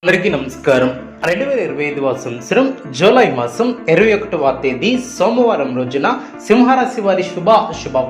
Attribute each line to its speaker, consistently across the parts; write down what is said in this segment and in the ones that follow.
Speaker 1: అందరికీ నమస్కారం. 2025వ సంవత్సరం జూలై మాసం 21వ తేదీ సోమవారం రోజున సింహరాశి వారి శుభ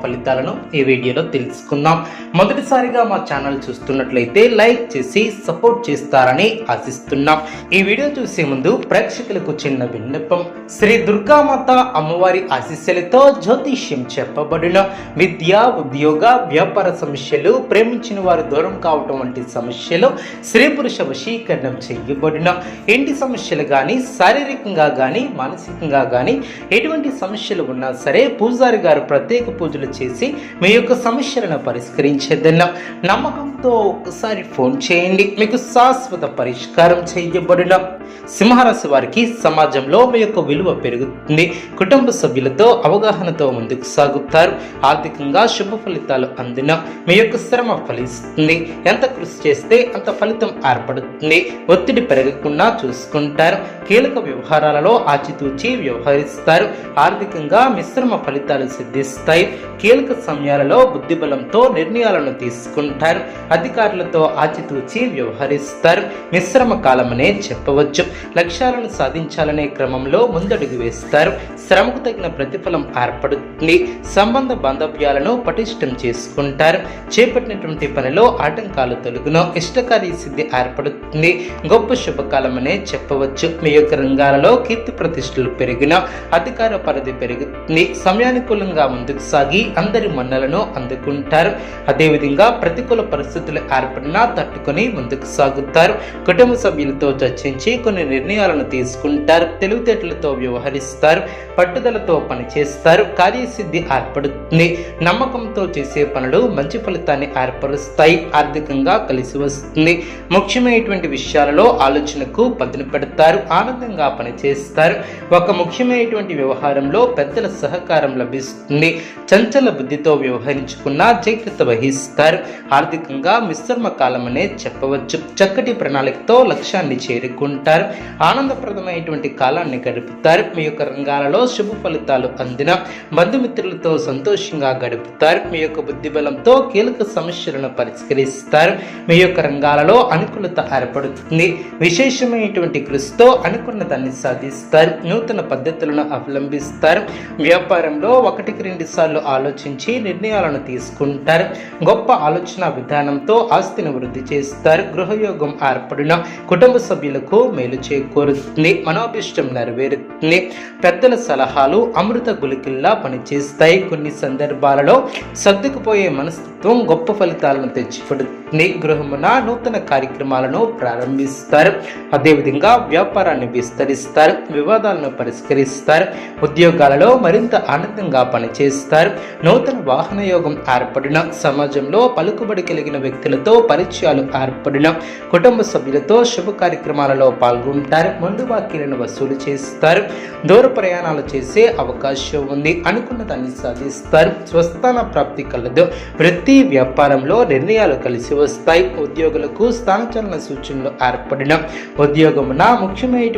Speaker 1: ఫలితాలను ఈ వీడియోలో తెలుసుకుందాం. మొదటిసారిగా మా ఛానల్ చూస్తున్నట్లయితే లైక్ చేసి సపోర్ట్ చేస్తారని ఆశిస్తున్నాం. ఈ వీడియో చూసే ముందు ప్రేక్షకులకు చిన్న విన్నపం. శ్రీ దుర్గామాత అమ్మవారి ఆశీస్సులతో జ్యోతిష్యం చెప్పబడిన విద్య, ఉద్యోగ, వ్యాపార సమస్యలు, ప్రేమించిన వారు దూరం కావటం వంటి సమస్యలు, స్త్రీ పురుష వశీకరణం చేయబడిన ఇంటి సమస్యలు కానీ, శారీరకంగా కానీ, మానసికంగా కానీ ఎటువంటి సమస్యలు ఉన్నా సరే పూజారి గారు ప్రత్యేక పూజలు చేసి మీ యొక్క సమస్యలను పరిష్కరించేదన్నా నమ్మకంతో ఒకసారి ఫోన్ చేయండి. మీకు శాశ్వత పరిష్కారం చేయబడిన సింహరాశి వారికి సమాజంలో మీ యొక్క విలువ పెరుగుతుంది. కుటుంబ సభ్యులతో అవగాహనతో ముందుకు సాగుతారు. ఆర్థికంగా శుభ ఫలితాలు అందిన మీ యొక్క శ్రమ ఫలిస్తుంది. ఎంత కృషి చేస్తే అంత ఫలితం ఏర్పడుతుంది. ఒత్తిడి పెరగకుండా చూసుకుంటారు. కీలక వ్యవహారాలలో ఆచితూచి వ్యవహరిస్తారు. ఆర్థికంగా మిశ్రమ ఫలితాలు సిద్ధిస్తాయి. కీలక సమయాలలో బుద్ధిబలంతో నిర్ణయాలను తీసుకుంటారు. అధికారులతో ఆచితూచి వ్యవహరిస్తారు. మిశ్రమ కాలమనే చెప్పవచ్చు. లక్ష్యాలను సాధించాలనే క్రమంలో ముందడుగు వేస్తారు. శ్రమకు తగిన ప్రతిఫలం ఏర్పడుతుంది. సంబంధ బాంధవ్యాలను పటిష్టం చేసుకుంటారు. చేపట్టినటువంటి పనిలో ఆటంకాలు తొలగును. ఇష్టకార్య సిద్ధి ఏర్పడుతుంది. గొప్ప శుభకాలమనే చెప్పవచ్చు. మీ యొక్క రంగాలలో కీర్తి ప్రతిష్టలు పెరిగిన అధికార పరిధి పెరుగుతుంది. సమయానుకూలంగా ముందుకు సాగి అందరి మన్నలను అందుకుంటారు. అదేవిధంగా ప్రతికూల పరిస్థితులు ఏర్పడినా తట్టుకొని ముందుకు సాగుతారు. కుటుంబ సభ్యులతో చర్చించి కొన్ని నిర్ణయాలను తీసుకుంటారు. తెలివితేటలతో వ్యవహరిస్తారు. పట్టుదలతో పనిచేస్తారు. కార్యసిద్ధి ఏర్పడుతుంది. నమ్మకంతో చేసే పనులు మంచి ఫలితాన్ని ఏర్పరుస్తాయి. ఆర్థికంగా కలిసి వస్తుంది. ముఖ్యమైనటువంటి విషయాలలో ఆలోచనకు పదును పెడతారు. ఆనందంగా పనిచేస్తారు. ఒక ముఖ్యమైనటువంటి వ్యవహారంలో పెద్దల సహకారం లభిస్తుంది. చంచల బుద్ధితో వ్యవహరించుకున్న జాగ్రత్త వహిస్తారు. ఆర్థికంగా మిశ్రమ కాలమనే చెప్పవచ్చు. చక్కటి ప్రణాళికతో లక్ష్యాన్ని చేరుకుంటారు. ఆనందప్రదమైనటువంటి కాలాన్ని గడుపుతారు. మీ యొక్క రంగాలలో శుభ ఫలితాలు అందిన బంధుమిత్రులతో సంతోషంగా గడుపుతారు. మీ యొక్క బుద్ధి బలంతో కీలక సమస్యలను పరిష్కరిస్తారు. మీ యొక్క రంగాలలో అనుకూలత ఏర్పడుతుంది. విశేషమైనటువంటి కృషితో అనుకున్న దాన్ని సాధిస్తారు. నూతన పద్ధతులను అవలంబిస్తారు. వ్యాపారంలో 1-2 సార్లు ఆలోచించి నిర్ణయాలను తీసుకుంటారు. గొప్ప ఆలోచన విధానంతో ఆస్తిని వృద్ధి చేస్తారు. గృహయోగం ఏర్పడిన కుటుంబ సభ్యులకు మేలు చేకూరుతుంది. మనోభిష్టం నెరవేరుతుంది. పెద్దల సలహాలు అమృత గుళికల్లా పనిచేస్తాయి. కొన్ని సందర్భాలలో సర్దుకుపోయే మనస్తత్వం గొప్ప ఫలితాలను తెచ్చిపెడుతుంది. గృహమున నూతన కార్యక్రమాలను ప్రారంభిస్తారు. అదేవిధంగా వ్యాపారాన్ని విస్తరిస్తారు. వివాదాలను పరిష్కరిస్తారు. ఉద్యోగాలలో మరింత ఆనందంగా పనిచేస్తారు. నూతన వాహన యోగం ఏర్పడిన సమాజంలో పలుకుబడి కలిగిన వ్యక్తులతో పరిచయాలు ఏర్పడిన కుటుంబ సభ్యులతో శుభ కార్యక్రమాలలో పాల్గొంటారు. ముందు బాకీలను వసూలు చేస్తారు. దూర ప్రయాణాలు చేసే అవకాశం ఉంది. అనుకున్న దాన్ని సాధిస్తారు. స్వస్థాన ప్రాప్తి కలదు. వృత్తి వ్యాపారంలో నిర్ణయాలు కలిసి వస్తాయి. ఉద్యోగులకు స్థానచలన సూచనలు ఏర్పడిన ఉద్యోగమున ముఖ్యమైన